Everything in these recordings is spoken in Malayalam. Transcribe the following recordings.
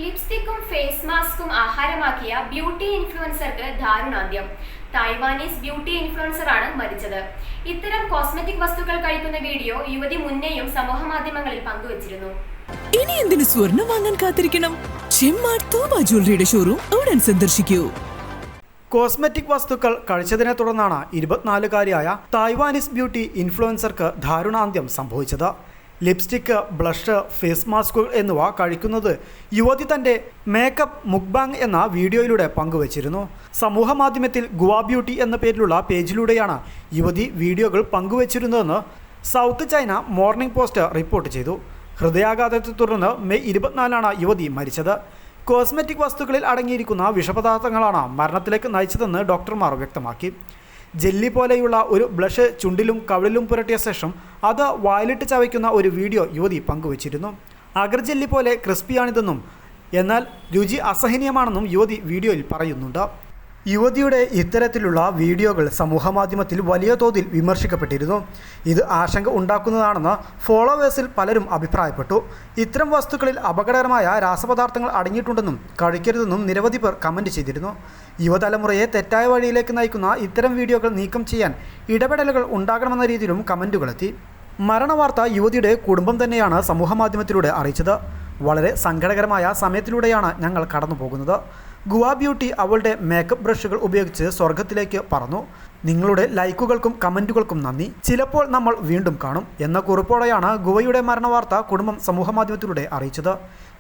ലിപ്സ്റ്റിക്കും ഫേസ് മാസ്കും ആഹാരമാക്കിയ ബ്യൂട്ടി ഇൻഫ്ലുവൻസർക്ക് ദാരുണാന്ത്യം. തായ്വാനീസ് ബ്യൂട്ടി ഇൻഫ്ലുവൻസറാണ് മരിച്ചത്. ഇത്തരം കോസ്മെറ്റിക് വസ്തുക്കൾ കഴിക്കുന്ന വീഡിയോ യുവതി മുന്നേയും സമൂഹമാധ്യമങ്ങളിൽ പങ്കുവച്ചിരുന്നു. ഇനി എന്തിനു സ്വർണം വാങ്ങാൻ കാത്തിരിക്കണം? ചെമ്മാട് തൂബ ജ്വല്ലറിയുടെ ഷോറൂം ഉടൻ സന്ദർശിക്കൂ. കോസ്മെറ്റിക് വസ്തുക്കൾ കഴിച്ചതിനെ തുടർന്നാണ് 24-കാരിയായ തായ്വാനീസ് ബ്യൂട്ടി ഇൻഫ്ലുവൻസർക്ക് ദാരുണാന്ത്യം സംഭവിച്ചത്. ലിപ്സ്റ്റിക്ക്, ബ്ലഷ്, ഫേസ് മാസ്കുകൾ എന്നിവ കഴിക്കുന്നത് യുവതി തൻ്റെ മേക്കപ്പ് മുക്ബാങ് എന്ന വീഡിയോയിലൂടെ പങ്കുവച്ചിരുന്നു. സമൂഹ മാധ്യമത്തിൽ ഗുവാ ബ്യൂട്ടി എന്ന പേരിലുള്ള പേജിലൂടെയാണ് യുവതി വീഡിയോകൾ പങ്കുവച്ചിരുന്നതെന്ന് South China Morning Post report ചെയ്തു. ഹൃദയാഘാതത്തെ തുടർന്ന് മെയ് 24-നാണ് യുവതി മരിച്ചത്. കോസ്മെറ്റിക് വസ്തുക്കളിൽ അടങ്ങിയിരിക്കുന്ന വിഷപദാർത്ഥങ്ങളാണ് മരണത്തിലേക്ക് നയിച്ചതെന്ന് ഡോക്ടർമാർ വ്യക്തമാക്കി. ജെല്ലി പോലെയുള്ള ഒരു ബ്ലഷ് ചുണ്ടിലും കവിളിലും പുരട്ടിയ ശേഷം അത് വായിലിട്ട് ചവയ്ക്കുന്ന ഒരു വീഡിയോ യുവതി പങ്കുവച്ചിരുന്നു. അഗർ ജെല്ലി പോലെ ക്രിസ്പിയാണിതെന്നും എന്നാൽ രുചി അസഹനീയമാണെന്നും യുവതി വീഡിയോയിൽ പറയുന്നുണ്ട്. യുവതിയുടെ ഇത്തരത്തിലുള്ള വീഡിയോകൾ സമൂഹമാധ്യമത്തിൽ വലിയ തോതിൽ വിമർശിക്കപ്പെട്ടിരുന്നു. ഇത് ആശങ്ക ഉണ്ടാക്കുന്നതാണെന്ന് ഫോളോവേഴ്സിൽ പലരും അഭിപ്രായപ്പെട്ടു. ഇത്തരം വസ്തുക്കളിൽ അപകടകരമായ രാസപദാർത്ഥങ്ങൾ അടങ്ങിയിട്ടുണ്ടെന്നും കഴിക്കരുതെന്നും നിരവധി പേർ കമൻറ്റ് ചെയ്തിരുന്നു. യുവതലമുറയെ തെറ്റായ വഴിയിലേക്ക് നയിക്കുന്ന ഇത്തരം വീഡിയോകൾ നീക്കം ചെയ്യാൻ ഇടപെടലുകൾ ഉണ്ടാകണമെന്ന രീതിയിലും കമൻറ്റുകളെത്തി. മരണവാർത്ത യുവതിയുടെ കുടുംബം തന്നെയാണ് സമൂഹമാധ്യമത്തിലൂടെ അറിയിച്ചത്. വളരെ സങ്കടകരമായ സമയത്തിലൂടെയാണ് ഞങ്ങൾ കടന്നു പോകുന്നത്. ഗുവാ ബ്യൂട്ടി അവളുടെ മേക്കപ്പ് ബ്രഷുകൾ ഉപയോഗിച്ച് സ്വർഗത്തിലേക്ക് പറന്നു. നിങ്ങളുടെ ലൈക്കുകൾക്കും കമൻറ്റുകൾക്കും നന്ദി. ചിലപ്പോൾ നമ്മൾ വീണ്ടും കാണും എന്ന കുറിപ്പോടെയാണ് ഗുവയുടെ മരണവാർത്ത കുടുംബം സമൂഹമാധ്യമത്തിലൂടെ അറിയിച്ചത്.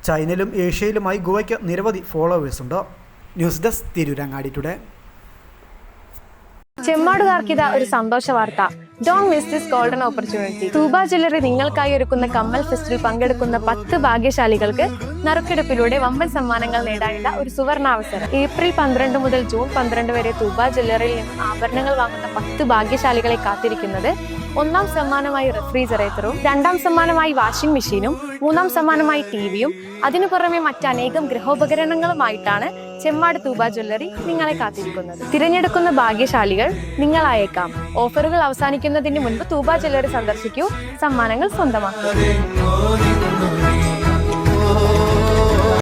ചൈനയിലും ഏഷ്യയിലുമായി ഗുവയ്ക്ക് നിരവധി ഫോളോവേഴ്സുണ്ട്. News desk Tirurangadi today. ചെമ്മാടുകാർക്കിത ഒരു സന്തോഷ വാർത്ത. Don't miss this golden opportunity. Thooba jewellery നിങ്ങൾക്കായി ഒരുക്കുന്ന കമ്മൽ ഫെസ്റ്റിൽ പങ്കെടുക്കുന്ന 10 ഭാഗ്യശാലികൾക്ക് നറുക്കെടുപ്പിലൂടെ വമ്പൻ സമ്മാനങ്ങൾ നേടാനുള്ള ഒരു സുവർണാവസരം. ഏപ്രിൽ 12 മുതൽ ജൂൺ 12 വരെ തൂബ ജ്വല്ലറിയിൽ നിന്ന് ആഭരണങ്ങൾ വാങ്ങുന്ന 10 ഭാഗ്യശാലികളെ കാത്തിരിക്കുന്നത് 1ാം സമ്മാനമായി റെഫ്രിജറേറ്ററും, 2ാം സമ്മാനമായി വാഷിംഗ് മെഷീനും, 3ാം സമ്മാനമായി ടിവിയും, അതിനു പുറമെ മറ്റനേകം ഗൃഹോപകരണങ്ങളുമായിട്ടാണ് ചെമ്മാട് തൂബ ജ്വല്ലറി നിങ്ങളെ കാത്തിരിക്കുന്നത്. തിരഞ്ഞെടുക്കുന്ന ഭാഗ്യശാലികൾ നിങ്ങളായേക്കാം. ഓഫറുകൾ അവസാനിക്കുന്നതിന് മുൻപ് തൂബ ജ്വല്ലറി സന്ദർശിക്കൂ, സമ്മാനങ്ങൾ സ്വന്തമാക്കൂ.